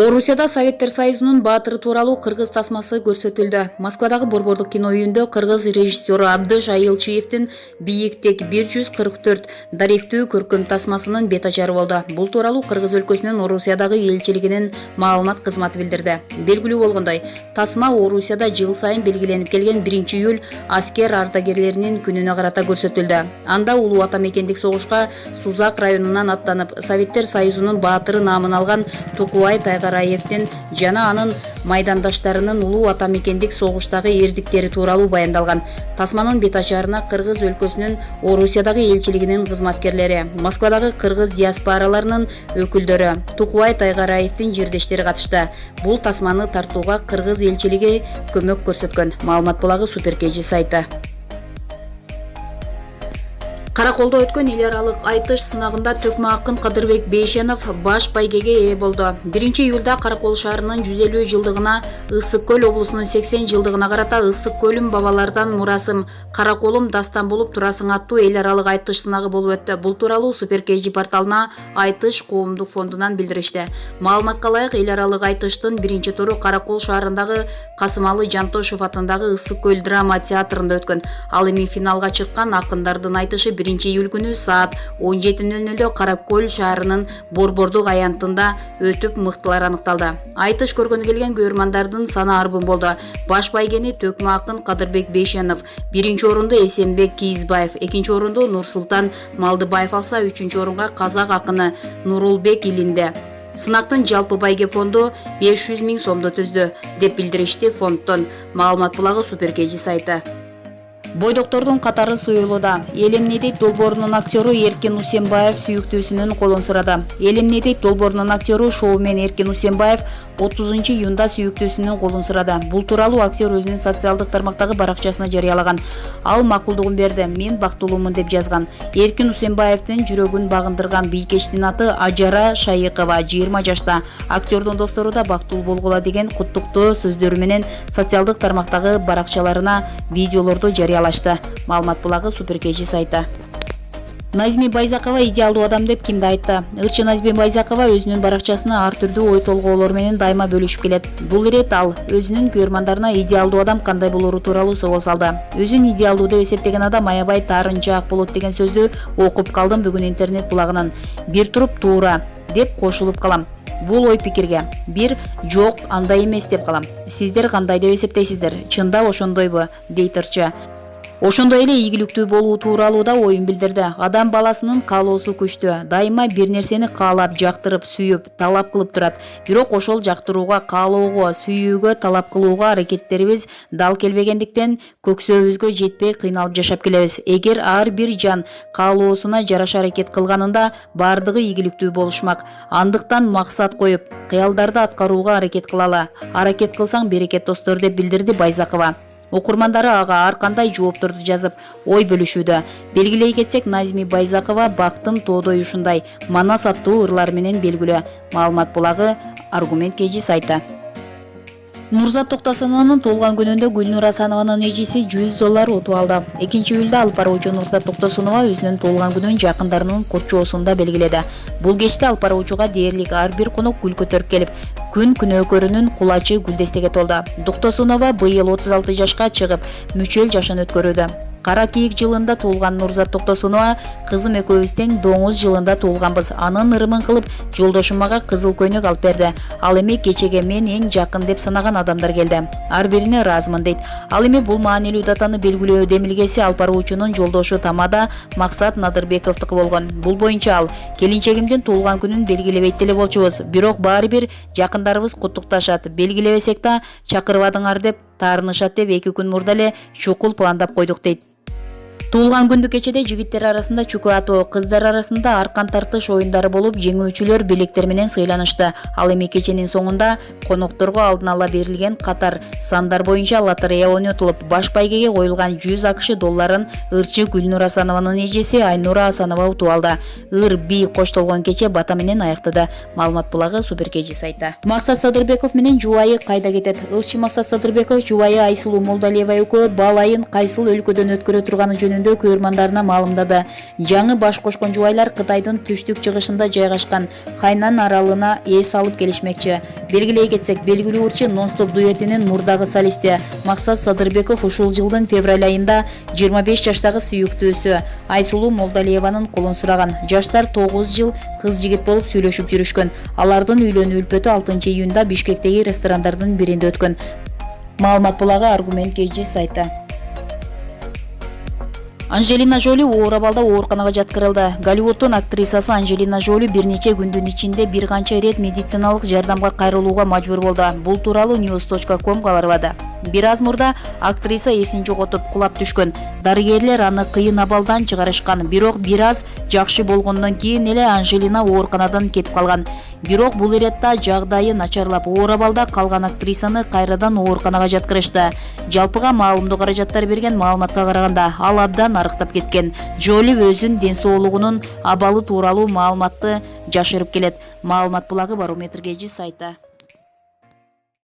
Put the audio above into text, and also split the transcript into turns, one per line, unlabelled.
Орусияда Советтер Союзунун баатыры тууралуу кыргыз тасмасы көрсөтүлдү. Москвадагы борбордук кино үйүндө кыргыз режиссеру Абдыш Айылчиевдин бийиктик 144 даректүү көркөм тасмасынын бет ачары болду. Бул тууралуу Кыргыз өлкөсүнүн Орусиядагы элчилигинин маалымат кызматы билдирди. Белгилүү болгондой, тасма Орусияда жыл сайын белгиленип келген 1-июль аскер ардагерлеринин күнүнө карата көрсөтүлдү. Анда улуу ата мекендик согушка Сузак районунан аттанып, Советтер Союзунун баатыры наамын алган Тукубай Раевдин жана анын майдандаштарынын улуу ата мекендик согуштагы эрдиктери тууралуу баяндалган. Тасманын бет ачарына Кыргыз өлкөсүнүн Орусиядагы элчилигинин кызматкерлери, Москвадагы кыргыз диаспораларынын өкүлдөрү, Тукубай Раевдин жердештери катышты. Бул тасманы тартууга Кыргыз элчилиги көмөк көрсөткөн. Маалымат булагы Суперкежи сайты. Караколдо өткөн эл аралык айтыш сынагында төкмө акын Кадырбек Бейшенов баш байгеге ээ болду. 1-июлда Каракол шаарынын 150 жылдыгына, Ысык көл облусунун 80 жылдыгына карата Ысык көлүм бабалардан мурасым, Караколум дастан болуп турасың аттуу эл аралык айтыш сынагы болуп өттү. Бул тууралуу Суперкежи порталына Айтыш коомдук фондунан билдиришти. Маалыматка ылайык, эл аралык айтыштын биринчи туру Каракол шаарындагы Касымалы Жантошев атындагы Ысык көл драма театрында өткөн. Ал эми финалга чыккан акындардын айтышы 1-июль күнү саат 17:00 Каракөл шаарынын борбордук аянтында өтүп, мыктылар аныкталды. Айтыш көргөнү келген көрөрмандардын саны арбын болду. Баш байгени төкмө акын Кадырбек Бейшенов, 1-чи орунду Эсенбек Кийизбаев, 2-чи орунду Нурсултан Малдыбаев алса, 3-чү орунга казак акыны Нурулбек илинде. Сынактын жалпы байге фонду 500 000 сомду түздү, деп билдиришти фонддон. Маалымат булагы Суперкежи сайты. Бойдоктордун катары суюлууда. Эл эмне долбоорунун актеру Эркин Усенбаев сүйүктүүсүнүн колун сурады. Эл эмне долбоорунун актеру шоумен Эркин Усенбаев 30-июнда сүйүктүүсүнүн колун сурады. Бул тууралуу актер өзүнүн социалдык тармактагы баракчасына жарыялаган. Ал макулдугун берди. Мен бактылуумун деп жазган. Эркин Усенбаевдин жүрөгүн багындырган бийкечтин аты Ажара Шайыкова, 20 жашта. Актердун достору да бактылуу болгула деген куттуктоо сөздөрү менен социалдык тармактагы баракчаларына видеолорду жарыялашты. Маалымат булагы Суперкежи сайты. Назми Байзакова идеалдуу адам деп кимди айтты? Ырчы Назми Байзакова өзүнүн баракчасына ар түрдүү ой толгоолор менен дайыма бөлүшүп келет. Бул ирет ал өзүнүн көрөрмандарына идеалдуу адам кандай болору тууралуу согол салды. Өзүн идеалдуу деп эсептеген адам аябай таарынчаак болот деген сөздү окуп калдым бүгүн интернет булагынан. Бир туруп туура деп кошулуп калам. Бул ой пикирге. Бир жок, андай эмес деп калам. Сиздер кандай деп эсептейсиздер? Чындап ошондойбу? Дейт Ырчы. Ошондой эле ийгиликтүү болуу тууралуу да оюн билдирди. Адам баласынын каалоосу күчтүү. Дайыма бир нерсени каалап, жактырып, сүйүп, талап кылып турат. Бирок ошол жактырууга, каалоого, сүйүүгө, талап кылууга аракеттерибиз дал келбегендиктен көксөбүзгө жетпей кыйналып жашап келебиз. Эгер ар бир жан каалоосуна жараша аракет кылганында бардыгы ийгиликтүү болушмак. Андыктан максат коюп, кыялдарды аткарууга аракет кылалы. Аракет кылсаң берекет достор, деп билдирди Байзакова. Окурмандары ага ар кандай жоопторду жазып, ой бөлүшүүдө. Белгилей кетсек, Назми Байзакова бактым тоодой ушундай манас аттуу ырлар менен белгилүү. Маалымат булагы Аргумент Кежи сайты. Нурзат Токтосунованын туулган күнүндө Гүлнур Асанованын эжеси $100 утуп алды. 2-июлда алып баруучу Нурзат Токтосунова өзүнүн туулган күнүн жакындарынын курчоосунда белгиледи. Бул кечте алып баруучуга дээрлик ар бир конок гүл көтөрүп келип, күн күнөөкөрүнүн кулачы гүлдестеге толду. Токтосунова быйыл 36 жашка чыгып, мүчөл жашын өткөрүүдө. Кара кийик жылында туулган Нурзат Токтосунова кызым экөөбүз тең доңуз жылында туулганбыз. Анын ырымын кылып, жолдошум мага кызыл көйнөк алып берди. Ал эми кечеге мен эң жакын деп санаган адамдар келди. Ар бирине ыраазымын, дейт. Ал эми бул маанилүү датаны белгилөө демилгеси алып баруучунун жолдошу Тамада Максат Надырбековдуку болгон. Бул боюнча ал: келинчегимдин туулган күнүн белгилебейт деле болчубуз. Бирок баары бир жакындарыбыз куттукташат. Белгилебесек да чакырбадыңар деп таарынышат деп 2 күн мурда эле чукул пландап койдук, дейт. Туулган күндү кечеде жигиттер арасында чүкө атуу, кыздар арасында аркан тартыш оюндары болуп, жеңүүчүлөр белектер менен сыйланышты. Ал эми кеченин соңунда конокторго алдын ала берилген катар сандар боюнча лотерея ойнотулуп, баш байгеге коюлган $100 Ырчы Гүлнур Асанованын эжеси Айнура Асанова утуп алды. Ыр би коштолгон кече бата менен аяктады. Маалымат булагы Суперкежи сайты. Максат Садырбеков менен Жубайы кайда кетет? Ырчы Максат Садырбеков Жубайы Айсулуу Молдалиева экөө бал айын кайсыл өлкөдөн өткөрө турганы жөнүндө жөнүндө көрмандарына маалымдады. Жаңы баш кошкон жубайлар Кытайдын түштүк чыгышында жайгашкан Хайнан аралына эс алып келишмекчи. Белгилей кетсек, белгилүү ырчы нон-стоп дуэтинин мурдагы солисти Максат Садырбеков ушул жылдын февраль айында 25 жаштагы сүйүктүүсү Айсулуу Молдалиеванын колун сураган. Жаштар 9 жыл кыз жигит болуп сүйлөшүп жүрүшкөн. Алардын үйлөнүү үлпөтү 6-июнда Бишкектеги ресторандардын биринде өткөн. Маалымат булагы Аргумент KG сайты. Анжелина Жоли оор абалда ооруканага жаткырылды. Голливуддун актрисасы Анжелина Жоли бир нече күндүн ичинде бир канча ирет медициналык жардамга кайрылууга мажбур болду. Бул тууралуу news.com кабарлады. Бир аз мурда актриса эсин жоготуп кулап түшкөн. Дарыгерлер аны кыйын абалдан чыгарышкан. Бирок бир аз жакшы болгондон кийин эле Анжелина ооруканадан кетип калган. Бирок бул иретта жагдайы начарлап, оор абалда калган актрисаны кайрадан ооруканага жаткырышты. Жалпыга маалымдоо каражаттар берген маалыматка караганда, ал абдан арыктап кеткен. Жоли өзүнүн ден соолугунун абалы тууралуу маалыматты жашырып келет. Маалымат булагы Барометр KG сайты.